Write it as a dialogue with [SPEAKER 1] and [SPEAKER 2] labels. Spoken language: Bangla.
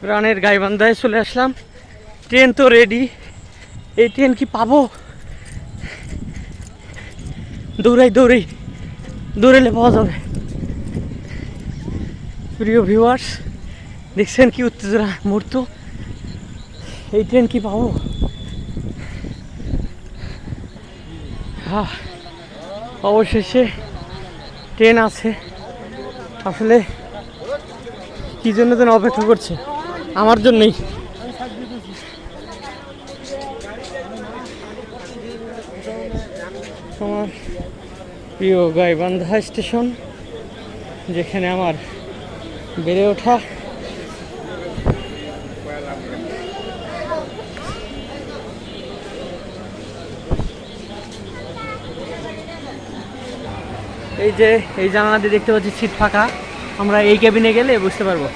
[SPEAKER 1] রানের গাইবান্ধায় চলে আসলাম। ট্রেন তো রেডি, এই ট্রেন কি পাবো? দৌড়াইলে পাওয়া যাবে। প্রিয় ভিউয়ার্স, দেখছেন কি উত্তেজনা মুহূর্ত, এই ট্রেন কি পাবো? অবশেষে ট্রেন আছে। আসলে কি জন্য যেন অপেক্ষা করছে, আমার জন্যই। আমার প্রিয় গাইবান্ধা স্টেশন, যেখানে আমার বেড়ে ওঠা। এই যে এই জানালা দিয়ে দেখতে পাচ্ছি সিট ফাঁকা, আমরা এই কেবিনে গেলে বুঝতে পারবো।